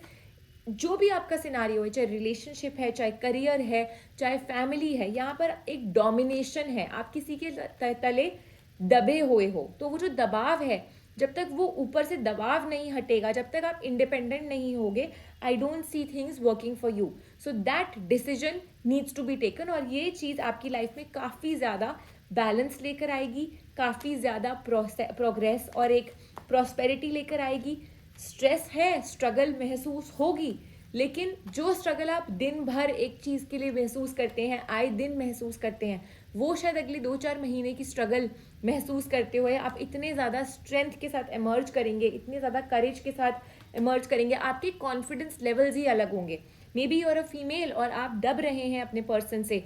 जो भी आपका सिनारियो है, चाहे रिलेशनशिप है, चाहे करियर है, चाहे फैमिली है, यहाँ पर एक डोमिनेशन है, आप किसी के तले दबे हुए हो. तो वो जो दबाव है, जब तक वो ऊपर से दबाव नहीं हटेगा, जब तक आप इंडिपेंडेंट नहीं होगे, I don't see things working for you. So that decision needs to be taken, और ये चीज़ आपकी लाइफ में काफ़ी ज़्यादा बैलेंस लेकर आएगी, काफ़ी ज़्यादा प्रोग्रेस और एक प्रॉस्पेरिटी लेकर आएगी. स्ट्रेस है, स्ट्रगल महसूस होगी, लेकिन जो स्ट्रगल आप दिन भर एक चीज़ के लिए महसूस करते हैं, आए दिन महसूस करते हैं, वो शायद अगले 2-4 महीने की स्ट्रगल महसूस करते हुए आप इतने ज़्यादा स्ट्रेंथ के साथ एमर्ज करेंगे, इतने ज़्यादा करेज के साथ एमर्ज करेंगे, आपके कॉन्फिडेंस लेवल्स ही अलग होंगे. Maybe you're a female और आप दब रहे हैं अपने पर्सन से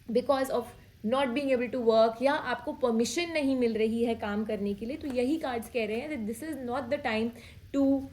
because of not being able to work, या आपको परमिशन नहीं मिल रही है काम करने के लिए. तो यही कार्ड्स कह रहे हैं that this is not the time to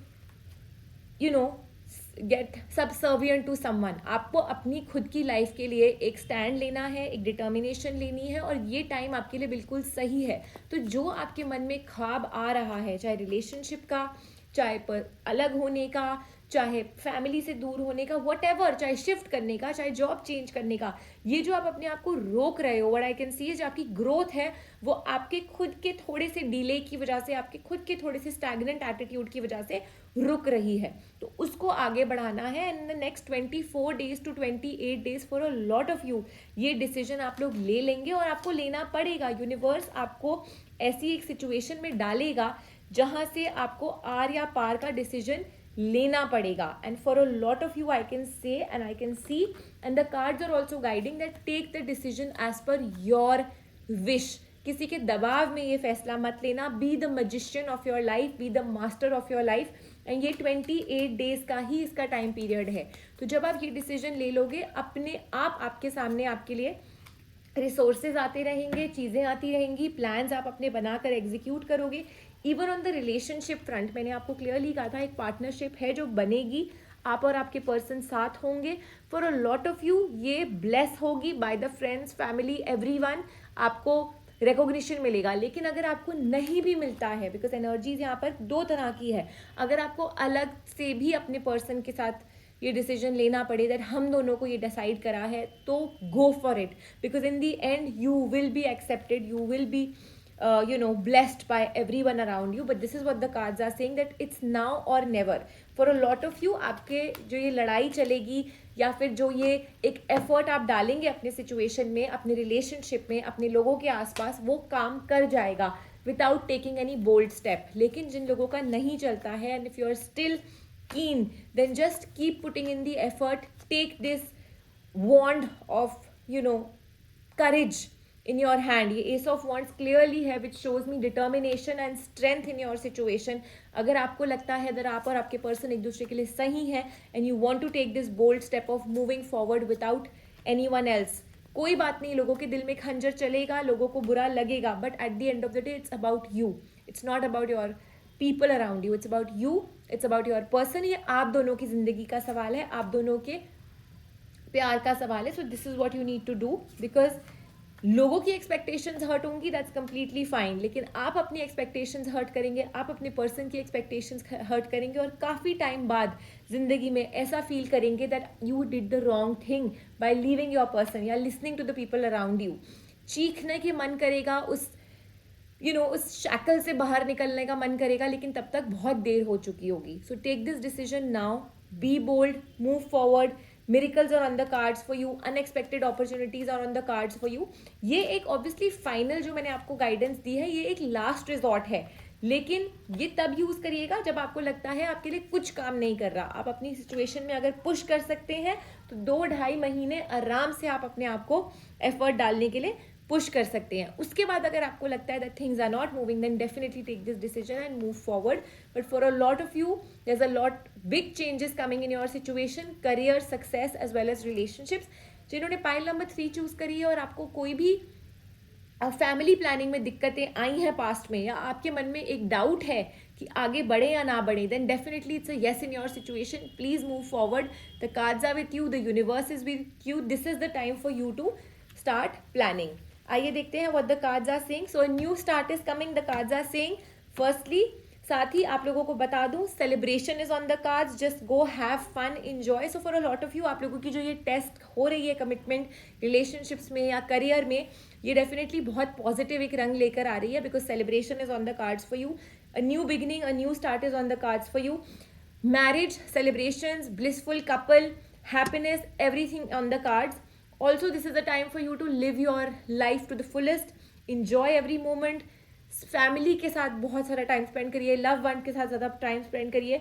get subservient to someone. आपको अपनी खुद की लाइफ के लिए एक स्टैंड लेना है, एक डिटर्मिनेशन लेनी है, और ये टाइम आपके लिए बिल्कुल सही है. तो जो आपके मन में ख्वाब आ रहा है, चाहे रिलेशनशिप का, चाहे पर अलग होने का, चाहे फैमिली से दूर होने का, व्हाटएवर, चाहे शिफ्ट करने का, चाहे जॉब चेंज करने का, ये जो आप अपने आप को रोक रहे हो, व्हाट आई कैन सी जो आपकी ग्रोथ है, वो आपके खुद के थोड़े से डिले की वजह से, आपके खुद के थोड़े से स्टैग्नेंट एटीट्यूड की वजह से रुक रही है. तो उसको आगे बढ़ाना है. And in the next 24 days to 28 days for a lot of you ये डिसीजन आप लोग ले लेंगे, और आपको लेना पड़ेगा. यूनिवर्स आपको ऐसी एक सिचुएशन में डालेगा जहां से आपको आर या पार का डिसीजन लेना पड़ेगा. And for a lot of you I can say and I can see and the cards are also guiding that take the decision as per your wish. किसी के दबाव में ये फैसला मत लेना. Be the magician of your life, be the master of your life. And ये 28 days का ही इसका टाइम पीरियड है. तो जब आप ये डिसीजन ले लोगे, अपने आप आपके सामने आपके लिए रिसोर्सेज आते रहेंगे, चीज़ें आती रहेंगी, प्लान्स आप अपने बनाकर एग्जीक्यूट करोगे. Even on the relationship front, मैंने आपको क्लियरली कहा था, एक पार्टनरशिप है जो बनेगी, आप और आपके पर्सन साथ होंगे. For a lot of you ये ब्लेस होगी by the friends, family, everyone. आपको रिकॉग्निशन मिलेगा. लेकिन अगर आपको नहीं भी मिलता है, बिकॉज एनर्जीज यहाँ पर दो तरह की है, अगर आपको अलग से भी अपने पर्सन के साथ ये डिसीजन लेना पड़े दैट हम दोनों को ये डिसाइड करा है, तो go for it. Because in the and you will be accepted, you will B blessed by everyone around you. But this is what the cards are saying, that it's now or never. For a lot of you, आपके जो ये लड़ाई चलेगी या फिर जो ये एक एफर्ट आप डालेंगे अपने सिचुएशन में, अपने रिलेशनशिप में, अपने लोगों के आसपास, वो काम कर जाएगा without taking any bold step. लेकिन जिन लोगों का नहीं चलता है, and if you are still keen, then just keep putting in the effort. Take this wand of courage in your hand. ये Ace of Wands clearly है, which shows me determination and strength in your situation. अगर आपको लगता है that आप और आपके person एक दूसरे के लिए सही है, and you want to take this bold step of moving forward without anyone else, कोई बात नहीं, लोगों के दिल में खंजर चलेगा, लोगों को बुरा लगेगा, but at the end of the day it's about you. It's not about your people around you, it's about you, it's about your person. ये आप दोनों की जिंदगी का सवाल है, आप दोनों के प्यार का सवाल है. So this is what you need to do. Because लोगों की एक्सपेक्टेशंस हर्ट होंगी, दैट्स कंप्लीटली फाइन, लेकिन आप अपनी एक्सपेक्टेशंस हर्ट करेंगे, आप अपने पर्सन की एक्सपेक्टेशंस हर्ट करेंगे, और काफ़ी टाइम बाद जिंदगी में ऐसा फील करेंगे that you did the wrong thing by leaving your person या listening to the people around you. चीखने के मन करेगा, उस उस शैकल से बाहर निकलने का मन करेगा, लेकिन तब तक बहुत देर हो चुकी होगी. So take this decision now, be bold, move forward. Miracles are on the cards for you, unexpected opportunities are on the cards for you. ये एक ऑब्वियसली फाइनल जो मैंने आपको गाइडेंस दी है, ये एक लास्ट रिजॉर्ट है, लेकिन ये तब यूज करिएगा जब आपको लगता है आपके लिए कुछ काम नहीं कर रहा. आप अपनी सिचुएशन में अगर पुश कर सकते हैं तो 2-2.5 महीने आराम से आप अपने आप को एफर्ट डालने के लिए पुश कर सकते हैं. उसके बाद अगर आपको लगता है that things are not moving, then definitely take this decision and move forward. But for a lot of you there is a lot big changes coming in your situation, career, success as well as relationships. जिन्होंने pile number 3 choose करी है और आपको कोई भी family planning में दिक्कतें आई हैं पास्ट में, या आपके मन में एक डाउट है कि आगे बढ़े या ना बढ़े, then definitely it's a yes in your situation. Please move forward. The cards are with you, the universe is with you. This is the time for you to start planning. आइए देखते हैं what the cards are saying. So a new start is coming, the cards are saying. Firstly, साथ ही आप लोगों को बता दूं, celebration is on the cards. Just go, have fun, enjoy. So for a lot of you, आप लोगों की जो ये टेस्ट हो रही है कमिटमेंट रिलेशनशिप्स में या करियर में, ये डेफिनेटली बहुत पॉजिटिव एक रंग लेकर आ रही है, because celebration is on the cards for you. A new beginning, a new start is on the cards for you. Marriage, celebrations, blissful couple, happiness, everything on the cards. Also, this is the time for you to live your life to the fullest. Enjoy every moment. Family के साथ बहुत सारा time spend करिए, love one के साथ ज़्यादा time spend करिए.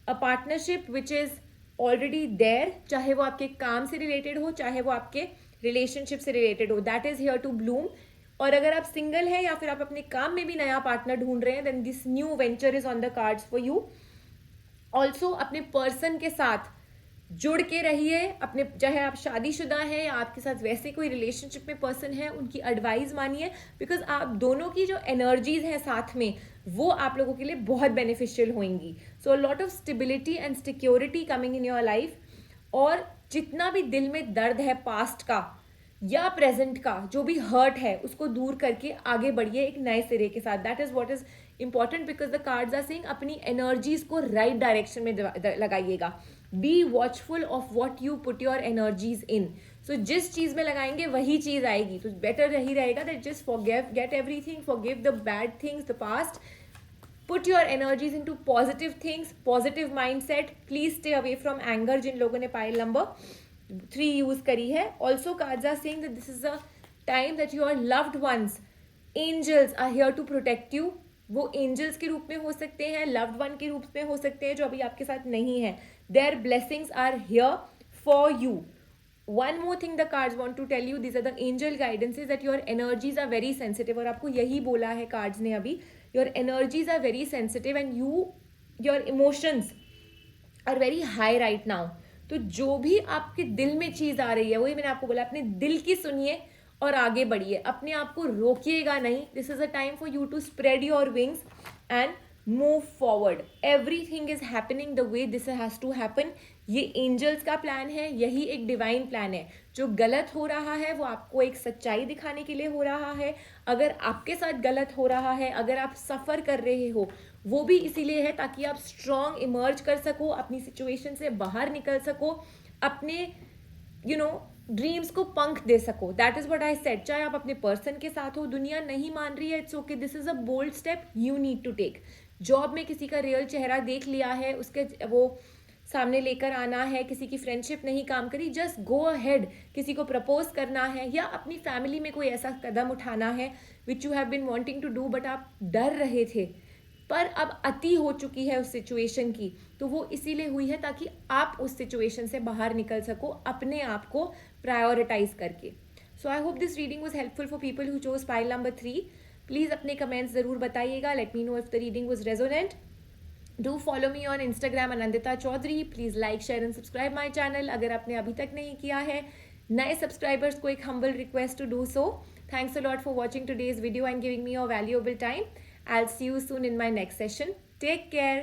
A partnership which is already there, चाहे वो आपके काम से रिलेटेड हो, चाहे वो आपके रिलेशनशिप से रिलेटेड हो, that is here to bloom. और अगर आप सिंगल हैं या फिर आप अपने काम में भी नया पार्टनर ढूंढ रहे हैं, then this new venture is on the cards for you. Also अपने पर्सन के साथ जुड़ के रहिए. अपने, चाहे आप शादीशुदा हैं या आपके साथ वैसे कोई रिलेशनशिप में पर्सन है, उनकी एडवाइस मानिए, बिकॉज आप दोनों की जो एनर्जीज हैं साथ में, वो आप लोगों के लिए बहुत बेनिफिशियल होंगी. So lot of stability and security coming in your life. और जितना भी दिल में दर्द है पास्ट का या प्रेजेंट का, जो भी हर्ट है, उसको दूर करके आगे बढ़िए एक नए सिरे के साथ. That is what is important, because the cards are saying अपनी एनर्जीज को राइट डायरेक्शन में लगाइएगा. Be watchful of what you put your energies in. So जिस चीज में लगाएंगे वही चीज आएगी. तो बेटर यही रहेगा that just forgive, get everything, forgive the bad things, the past. Put your energies into positive things, positive mindset. Please stay away from anger. जिन लोगों ने pile number 3 यूज करी है. Also, cards are saying that this is a time that your loved ones, angels are here to protect you. वो angels के रूप में हो सकते हैं, loved one के रूप में हो सकते हैं, जो अभी आपके साथ नहीं है. Their blessings are here for you. one more thing the cards want to tell you, these are the angel guidances that your energies are very sensitive. और आपको यही बोला है cards ने अभी, your energies are very sensitive and your emotions are very high right now. तो जो भी आपके दिल में चीज़ आ रही है, वही मैंने आपको बोला, अपने दिल की सुनिए और आगे बढ़िए, अपने आप को रोकिएगा नहीं. This is a time for you to spread your wings and move forward. Everything is happening the way this has to happen. ये एंजल्स का प्लान है, यही एक डिवाइन प्लान है. जो गलत हो रहा है वो आपको एक सच्चाई दिखाने के लिए हो रहा है. अगर आपके साथ गलत हो रहा है, अगर आप सफ़र कर रहे हो, वो भी इसीलिए है ताकि आप स्ट्रॉन्ग इमर्ज कर सको, अपनी सिचुएशन से बाहर निकल सको, अपने ड्रीम्स को पंख दे सको. That is what I said. चाहे आप अपने पर्सन के साथ हो, दुनिया नहीं मान रही है, it's okay. This is a bold step you need to take. Job में किसी का रियल चेहरा देख लिया है, उसके वो सामने लेकर आना है, किसी की फ्रेंडशिप नहीं काम करी, जस्ट गो अहेड. किसी को प्रपोज करना है या अपनी फैमिली में कोई ऐसा कदम उठाना है which you have been wanting to do but आप डर रहे थे, पर अब अति हो चुकी है उस सिचुएशन की, तो वो इसीलिए हुई है ताकि आप उस सिचुएशन से बाहर निकल सको, अपने आप को प्रायोरिटाइज करके. So I hope this reading was helpful for people who chose pile number 3. Please अपने कमेंट्स ज़रूर बताइएगा. Let me know if the reading was resonant. Do follow me on Instagram Anandita Chaudhary. Please like share and subscribe my channel अगर आपने अभी तक नहीं किया है. नए सब्सक्राइबर्स को एक humble request to do so. Thanks a lot for watching today's video and giving me your valuable time. I'll see you soon in my next session. Take care.